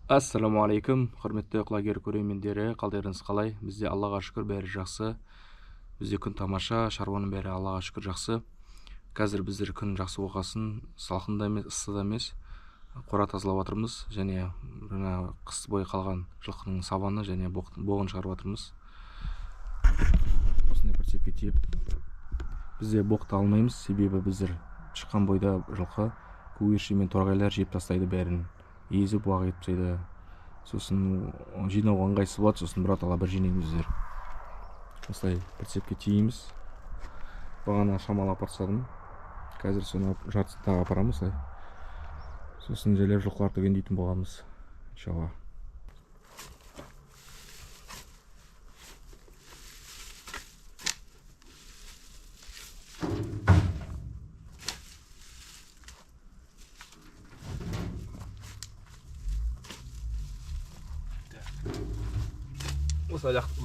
Ассалаумағалейкум, құрметті құлагер көрермендері, қалдарыңыз қалай? Бізде Аллаға шүкір бәрі жақсы. Бізде күн тамаша, шаруаның бәрі Аллаға шүкір жақсы. Қазір біздер күн жақсы болғасын, салқында емес, ыстыда емес, қора тазалап жатырмыз, және қыс бойы қалған жылқының сабаны және боғын шығарып жатырмыз. Осындай прицепке тиеп, бізде боқты алмаймыз, себебі біздер шыққан бойда жылқы көгерші мен торғайлар жеп тастайды бәрін. Езіп уақ етіп тастайды. Сосын жинауға ыңғайсыз болады, сосын біратала бір жинаймыз біздер. Осылай прицепке тиейміз. Бағана шамалап апарсадым. Қазір соны жартысын тағы апарамыз. Сосын жайлап жылқылар түгендейтін боламыз, иншалла.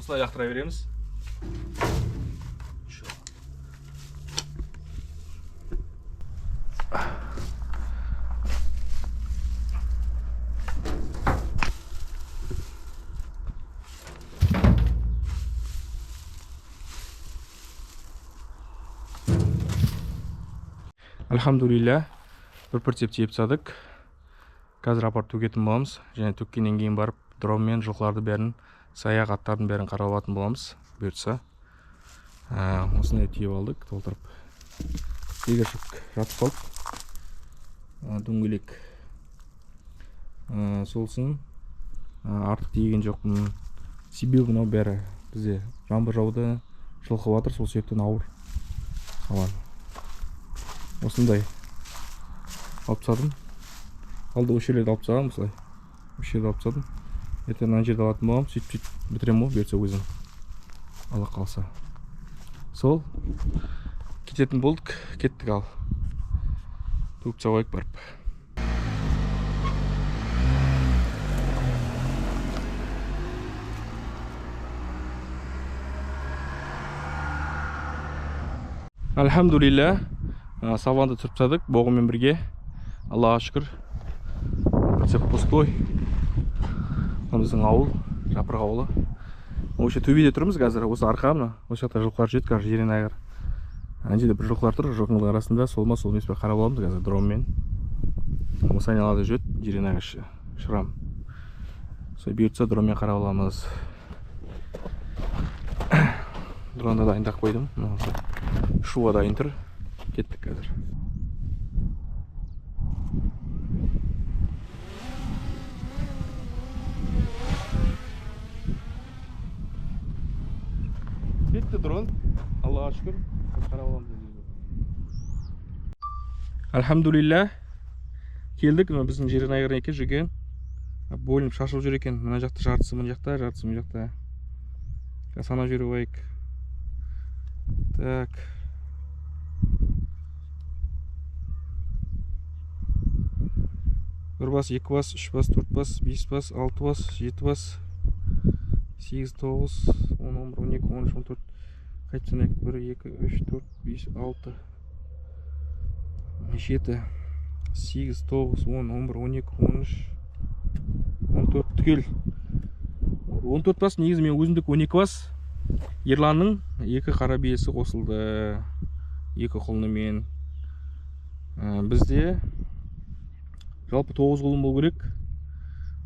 Осылай лақтыра береміз. Альхамдулилля, бір прицеп тиеп тастадық. Қазір апарып төгетін боламыз. Және төккеннен кейін барып дронмен жылқыларды бәрін, саяқ аттардың бәрін қарап алатын боламыз. Бұйыртса. Осындай тиеп алдық, толтырып. Егершік жатып қалып. Дөңгелек солсын. Артық тиеген жоқпын. Себебі мынау бәрі бізде жаңбыр жауды, жылқы батыр, сол себептен ауыр. Осындай алып тастадым. Алды осы жерлерді алып тастағам, осылай. Осы жерді алып тастадым. Ертең ана жерді алатын боламын, сөйтіп бітіремін ғой, берсе өзім. Алла қалса. Сол кететін болдық, кеттік ал. Төгіп тастап қойып барып. Альхамдулилля, саванды түріп тастадық боғымен бірге. Аллаға шүкір. Прицеп пустой. Біздің ауыл, жапырық ауылы. Осы төбеде тұрмыз қазір, осы арқамына. Осы жақта жылқылар жүреді, қазір жирен айғыр. Ана жерде бір жылқылар тұр, жылқының арасында сол ма сол емес пе қарап аламыз қазір дронмен. Осы айналада жүреді, жирен айғыр шырам. Сол бұйыртса дронмен қарап аламыз. Дронды дайындап қойдым. Шуға дайын тұр. Кеттік қазір. Кетті дрон. Аллаға шүкір. Қарап аламыз. Альхамдулилля. Келдік. Біздің жирен айғыр екен жүрген. Бөлініп шашылып жүр екен. Мына жақта жартысы мына жақта, жартысы мына жақта. Санап жүріп айық. Так. Бір бас, екі бас, үш бас, төрт бас, бес бас, алты бас, жеті бас, 8, 9, 10, 11, 12, 13, 14. Қайтып санайық. 1, 2, 3, 4, 5, 6, 7, 8, 9, 10, 11, 12, 13, 14 түгел. 14 бас, негізі мен өзімдік 12 бас. Ерланның 2 қара биесі қосылды. 2 құлынымен. Бізде жалпы 9 құлын болу керек.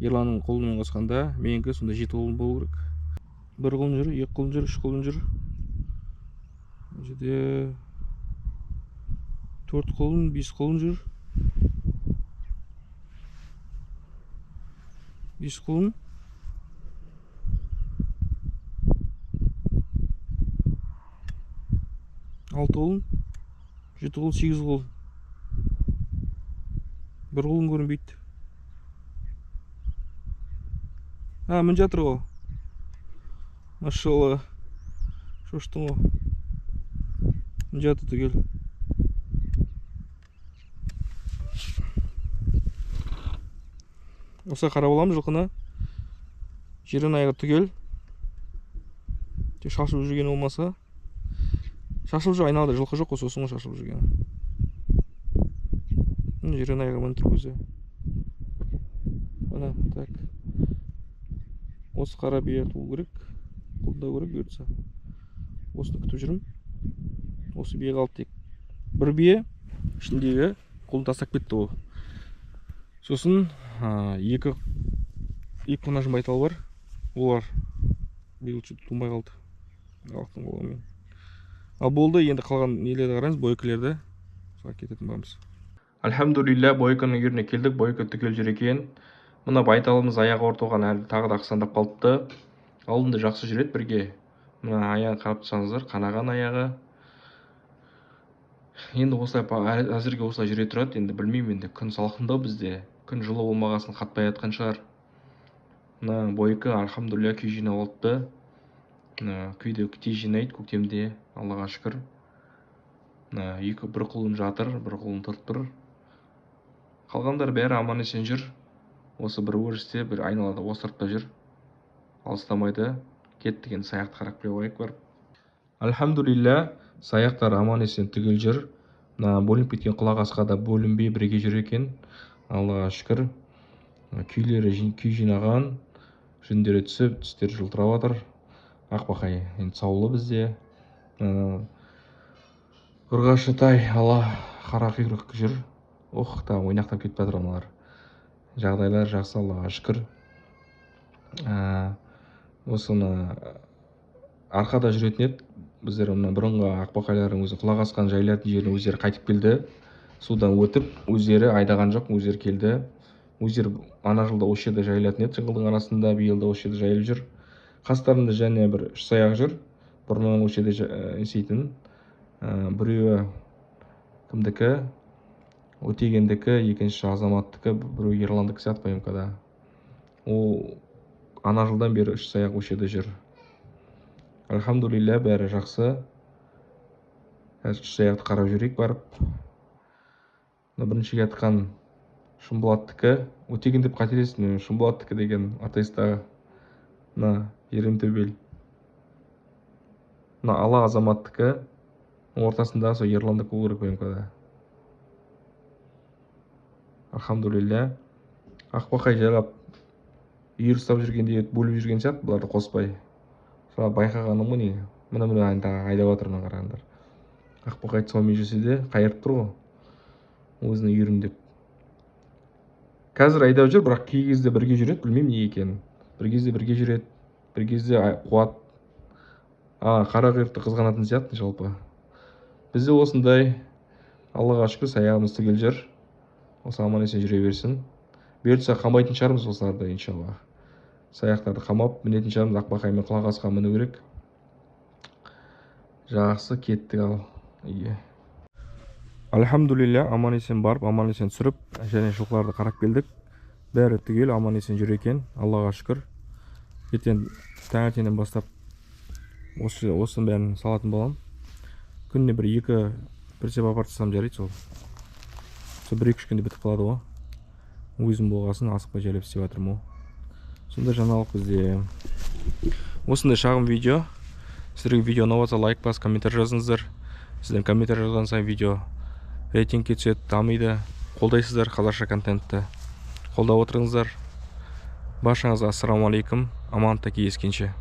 Ерланның құлынымен қосқанда, меніңкі сонда 7 құлын болу керек. 1 құлын жүр, 2 құлын жүр, 3 құлын жүр. Жерде 4 құлын, 5 құлын жүр. 5 құлын. 6 құлын, 7 құлын, 8 құлын. 1 құлын көрінбейді. Мін жатыр ғой. Машалла. Шоштың ғой. Мін жатыр түгел. Осы қарап аламыз жылқыны. Жирен айғыр түгел. Шашылып жүрген олмаса. Шашылып жүр, айналды жылқы жоқ, сосын шашылып жүрген. Жирен айғыр мін тұр көзі. Мына так. Осы қара бие туу керек. Құлдау керек бұйыртса. Осыны күтіп жүрмін. Осы бие қалды тек. Бір бие ішіндегі құлын тастап кетті ол. Сосын екі қонажын байтал бар. Олар биыл тумай қалды. Халықтың қолымен. Ал болды, енді қалған нелерді қараңыз, бойкілерді. Соға кететін боламыз. Альхамдулилля, бойканың үйіріне келдік. Бойка түгел жүр екен. Мына байталымыз аяғы ортоған әлі тағы да ақсандап қалыпты. Алдында жақсы жүреді бірге. Мына аяғын қарап тұрсаңыздар, қанаған аяғы. Енді осылай әзірге осылай жүре тұрады. Енді білмеймін, енді күн салқындау бізде. Күн жылы болмағасын қатпай жатқан шығар. Мына бойка альхамдулилля күй жинап алыпты. Күйде тез жинайды көктемде, Аллаға шүкір. Бір құлын жатыр, бір құлын тұр. Қалғандар бәрі аман есен жүр. Осы бір өрісте, бір айналада осыртта жүр. Алыстамайды. Кеттік, енді саяқты қарап келе қояйық барып. Альхамдулилля, саяқтар аман есен түгел жүр. Бөлініп кеткен құлақ асқада бөлінбей бірге жүр екен. Аллаға шүкір. Күйлері күй жинаған, жүндері түсіп, түстері жылтырап жатыр. Ақбақай енді саулы бізде. Ұрғашы тай, ала қара құйрық жүр. Та ойнақтап кетіп жатыр аналар. Жағдайлар жақсы, Аллаға шүкір. Осыны арқада жүретін еді. Біздер бұрынғы ақбақайлардың өзі құлақ асқан жайлардың жеріне өздері қайтып келді. Судан өтіп, өздері айдаған жоқ, өздері келді. Өздері ана жылда осы жерде жайлатын еді, жыңғылдың арасында, биылда осы жерде жайылып жүр. Қастарында және бір үш саяқ жүр. Бұрыннан осы жерде есейтін. Біреуі кімдікі, Өтегендікі, екінші Азаматтікі, біреуі Ерландікі сияқты ПМК-да. Ол ана жылдан бері үш саяқ осы жерде жүр. Альхамдулилля, бәрі жақсы. Үш саяқты қарап жүрейік барып. Бірінші жатқан Шымболаттікі, Өтеген деп қателесін, Шымболаттікі деген атеистағы. Ерім төбел. Ала Азаматтікі, ортасында сол Ерландікі болу керек ПМК-да. Альхамдулилля. Ақбақай жайлап үйір ұстап жүргенде бөліп жүрген сияқты, бұларды қоспай. Соға байқағаным ғой не? Мына айдап отырмын қарағандар. Ақбақай тұсаумен жүрсе де қайырып тұр ғой. Өзінің үйірін деп. Қазір айдап жүр, бірақ кей кезде бірге жүреді, білмеймін не екенін. Бір кезде бірге жүреді, бір кезде қуат. Қара құйрықты қызғанатын сияқты жалпы. Бізде осындай, Аллаға шүкір, саяғымыз түгел жүр. Осы аман есен жүре берсін. Бұйыртса қамайтын шығармыз осыларды, иншалла. Саяқтарды қамап, мінетін шығармыз, ақбақаймен құлақ асқан міну керек. Жақсы, кеттік ал. Альхамдулилля, аман есен барып, аман есен түсіріп, және жылқыларды қарап келдік. Бәрі түгел, аман есен жүр екен. Аллаға шүкір. Ертең таңертеңнен бастап осының бәрін салатын болам. Күніне бір сеп апартсам жарайды сол. Сол 1-2 күнде бітіп қалады ғой. Өзім болғасын асықпай жайлап істеп жатырмын. Сонда жаңалық бізде. Осындай шағын видео. Сіздерге видео ұнап жатса лайк бас, комментар жазыңыздар. Сізден комментар жазған сайын видео рейтингке түседі, дамиды. Қолдайсыздар қазақша контентті. Қолдап отырыңыздар. Баршаңызға ассаламу алейкум. Амандықта кездескенше.